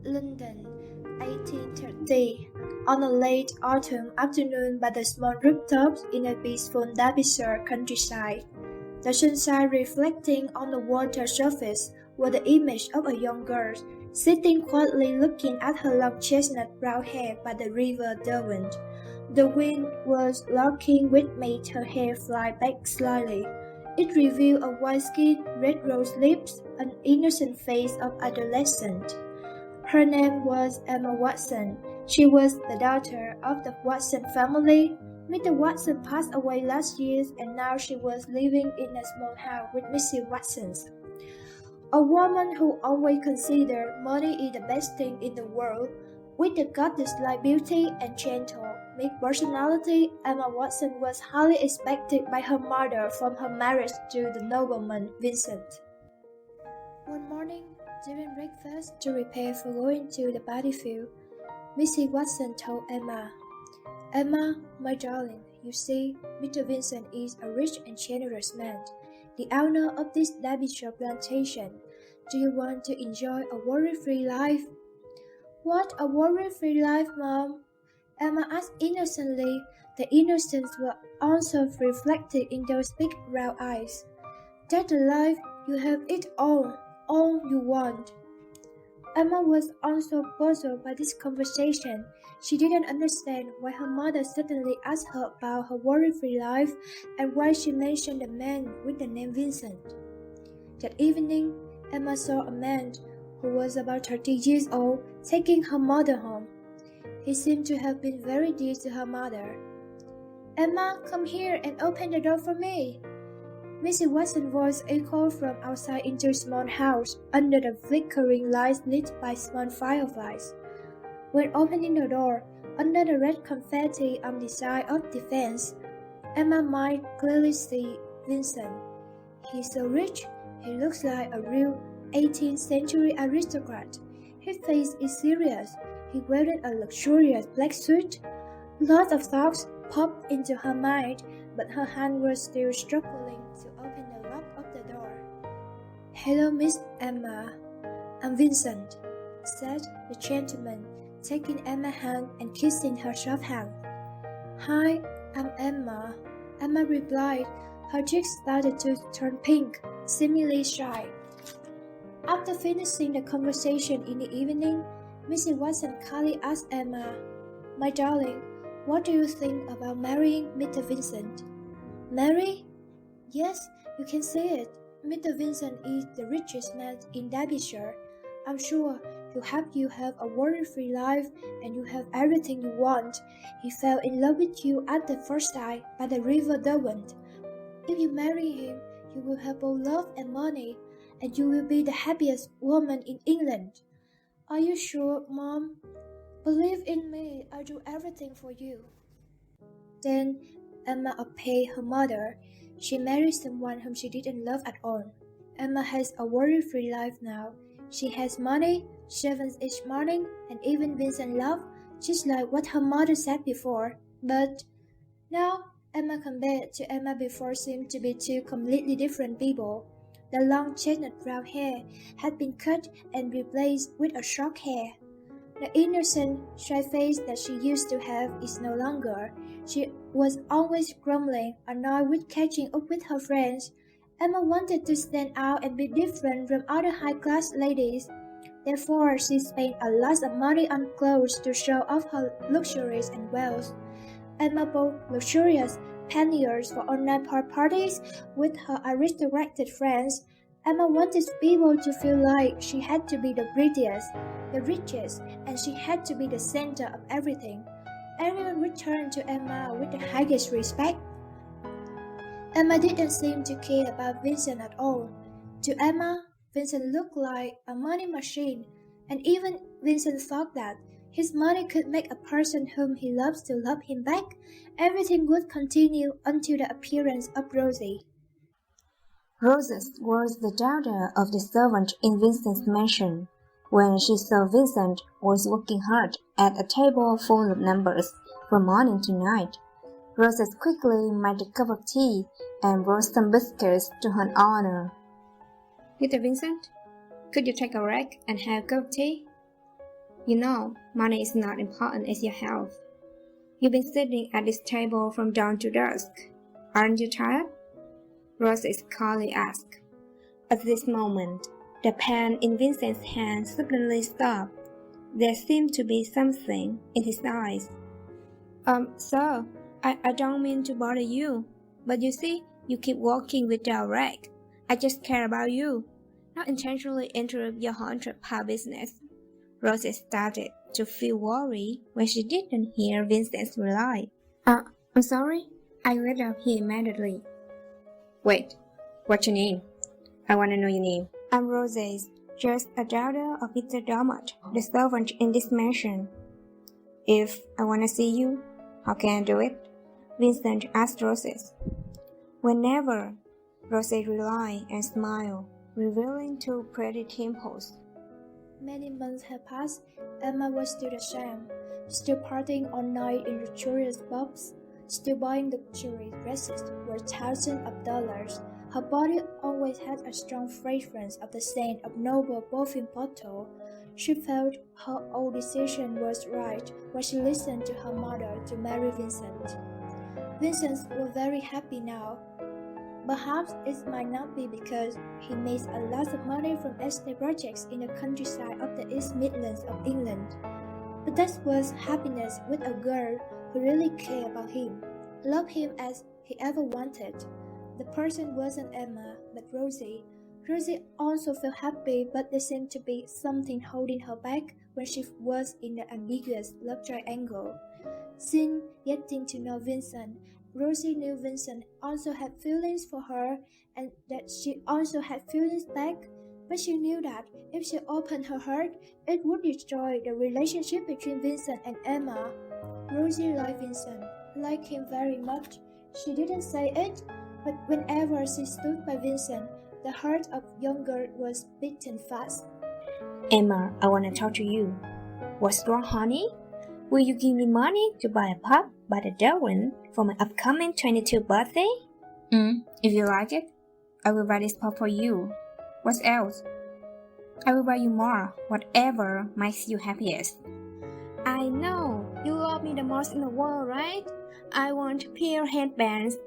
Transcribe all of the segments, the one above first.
London, 1830, on a late autumn afternoon by the small rooftops in a peaceful Derbyshire countryside. The sunshine reflecting on the water surface was the image of a young girl, sitting quietly looking at her long chestnut brown hair by the river Derwent. The wind was larking which made her hair fly back slightly. It revealed a white skin, red rose lips, an innocent face of adolescent. Her name was Emma Watson. She was the daughter of the Watson family. Mr. Watson passed away last year, and now she was living in a small house with Mrs. Watson. A woman who always considered money is the best thing in the world. With a goddess-like beauty and gentle, meek personality, Emma Watson was highly expected by her mother from her marriage to the nobleman Vincent. One morning, during breakfast to prepare for going to the battlefield, Mrs. Watson told Emma, "Emma, my darling, you see, Mr. Vincent is a rich and generous man, the owner of this Derbyshire plantation. Do you want to enjoy a worry-free life?" "What a worry-free life, Mom?" Emma asked innocently. The innocence was also reflected in those big brown eyes. "That's a life you have it all you want." Emma was also puzzled by this conversation. She didn't understand why her mother suddenly asked her about her worry-free life and why she mentioned a man with the name Vincent. That evening, Emma saw a man who was about 30 years old taking her mother home. He seemed to have been very dear to her mother. "Emma, come here and open the door for me." Mrs. Watson's voice echoed from outside into a small house under the flickering lights lit by small fireflies. When opening the door, under the red confetti on the side of the fence, Emma might clearly see Vincent. He's so rich, he looks like a real 18th century aristocrat. His face is serious. He wears a luxurious black suit. Lots of thoughts popped into her mind, but her hand was still struggling to open the lock of the door. "Hello, Miss Emma. I'm Vincent," said the gentleman, taking Emma's hand and kissing her soft hand. "Hi, I'm Emma," Emma replied. Her cheeks started to turn pink, seemingly shy. After finishing the conversation in the evening, Mrs. Watson kindly asked Emma, "My darling, what do you think about marrying Mr. Vincent?" "Marry? Yes, you can say it. Mr. Vincent is the richest man in Derbyshire. I'm sure he'll help you have a worry-free life and you have everything you want. He fell in love with you at the first sight by the river Derwent. If you marry him, you will have both love and money, and you will be the happiest woman in England. Are you sure, Mom? Believe in me, I'll do everything for you." Then Emma obeyed her mother. She married someone whom she didn't love at all. Emma has a worry-free life now. She has money, servants each morning, and even Vincent love, just like what her mother said before. But now Emma compared to Emma before seemed to be two completely different people. The long chestnut brown hair had been cut and replaced with a short hair. The innocent, shy face that she used to have is no longer. She was always grumbling, annoyed with catching up with her friends. Emma wanted to stand out and be different from other high-class ladies. Therefore, she spent a lot of money on clothes to show off her luxuries and wealth. Emma bought luxurious panniers for online parties with her aristocratic friends. Emma wanted people to feel like she had to be the prettiest, the richest, and she had to be the center of everything. Everyone returned to Emma with the highest respect. Emma didn't seem to care about Vincent at all. To Emma, Vincent looked like a money machine, and even Vincent thought that his money could make a person whom he loves to love him back. Everything would continue until the appearance of Rosie. Rosie was the daughter of the servant in Vincent's mansion. When she saw Vincent was working hard at a table full of numbers from morning to night, Rosie quickly made a cup of tea and brought some biscuits to her honor. "Mr. Vincent, could you take a rag and have a cup of tea?" You know, money is not important as your health. You've been sitting at this table from dawn to dusk. Aren't you tired? Rosie calmly asked. At this moment, the pen in Vincent's hand suddenly stopped. There seemed to be something in his eyes. Sir, I don't mean to bother you, but you see, you keep walking without rag. I just care about you, not intentionally interrupt your £100 business. Rosie started to feel worried when she didn't hear Vincent's reply. I'm sorry. I got up here immediately. Wait, what's your name? I want to know your name. I'm Rosie, just a daughter of Mr. Dermot, the servant in this mansion. If I want to see you, how can I do it? Vincent asked Rosie. Whenever, Rosie replied and smiled, revealing two pretty dimples. Many months had passed. Emma was still the same, still partying all night in luxurious pubs, still buying luxury dresses worth thousands of dollars. Her body always had a strong fragrance of the scent of noble perfume bottle. She felt her old decision was right when she listened to her mother to marry Vincent. Vincent was very happy now. Perhaps it might not be because he makes a lot of money from estate projects in the countryside of the East Midlands of England, but that was happiness with a girl who really cared about him, loved him as he ever wanted. The person wasn't Emma, but Rosie. Rosie also felt happy, but there seemed to be something holding her back when she was in the ambiguous love triangle. Since getting to know Vincent, Rosie knew Vincent also had feelings for her and that she also had feelings back, but she knew that if she opened her heart, it would destroy the relationship between Vincent and Emma. Rosie liked Vincent, liked him very much. She didn't say it, but whenever she stood by Vincent, the heart of young girl was beating fast. Emma, I want to talk to you. What's wrong, honey? Will you give me money to buy a pub by the Darwin for my upcoming 22nd birthday? If you like it, I will buy this pub for you. What else? I will buy you more, whatever makes you happiest. I know, you love me the most in the world, right? I want feather headbands,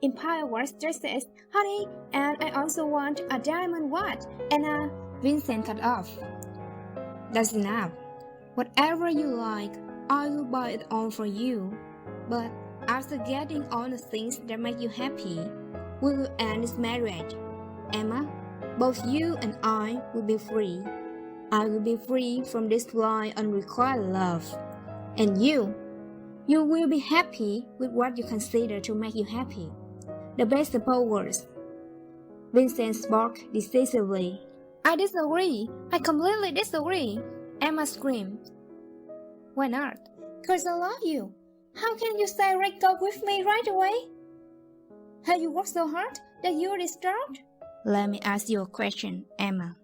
empire watch dresses, honey, and I also want a diamond watch and a... Vincent cut off. That's enough. Whatever you like, I will buy it all for you. But after getting all the things that make you happy, we will end this marriage. Emma, both you and I will be free. I will be free from this blind, unrequited love. And you will be happy with what you consider to make you happy. The best of both worlds. Vincent spoke decisively. I disagree. I completely disagree. Emma screamed. Why not? 'Cause I love you. How can you say break up with me right away? Have you worked so hard that you're disturbed? Let me ask you a question, Emma.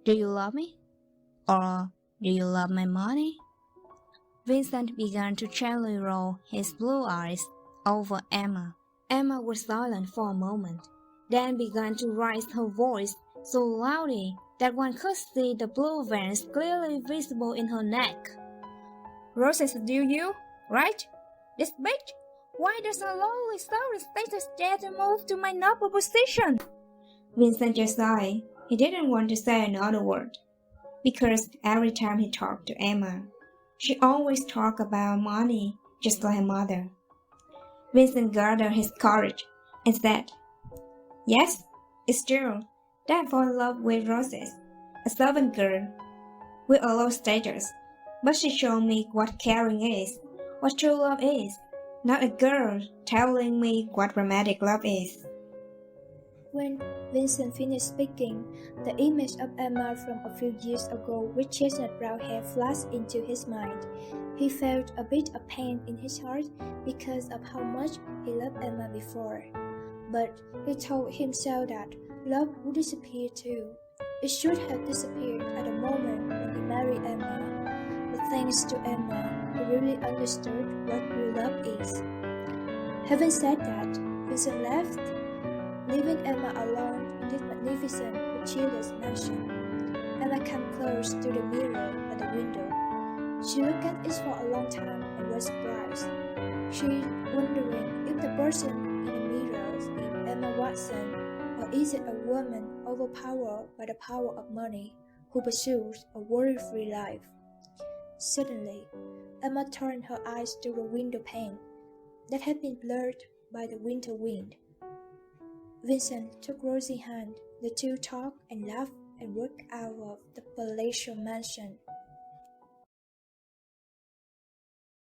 Do you love me? Or do you love my money? Vincent began to gently roll his blue eyes over Emma. Emma was silent for a moment, then began to raise her voice so loudly that one could see the blue veins clearly visible in her neck. Rosie seduced you, right? This bitch? Why does a lowly service status dare to move to my noble position? Vincent just sighed. He didn't want to say another word, because every time he talked to Emma, she always talked about money, just like her mother. Vincent gathered his courage and said, Yes, it's true that I fall in love with Rosie, a servant girl with a low status, but she showed me what caring is, what true love is, not a girl telling me what romantic love is. When Vincent finished speaking, the image of Emma from a few years ago with chestnut brown hair flashed into his mind. He felt a bit of pain in his heart because of how much he loved Emma before. But he told himself that love would disappear too. It should have disappeared at the moment when he married Emma. But thanks to Emma, he really understood what real love is. Having said that, Vincent left, leaving Emma alone in this magnificent, luxurious mansion. Emma came close to the mirror at the window. She looked at it for a long time and was surprised. She wondering if the person in the mirror is Emma Watson, or is it a woman overpowered by the power of money who pursues a worry-free life. Suddenly, Emma turned her eyes to the window pane that had been blurred by the winter wind. Vincent took Rosie's hand. The two talked and laughed and walked out of the palatial mansion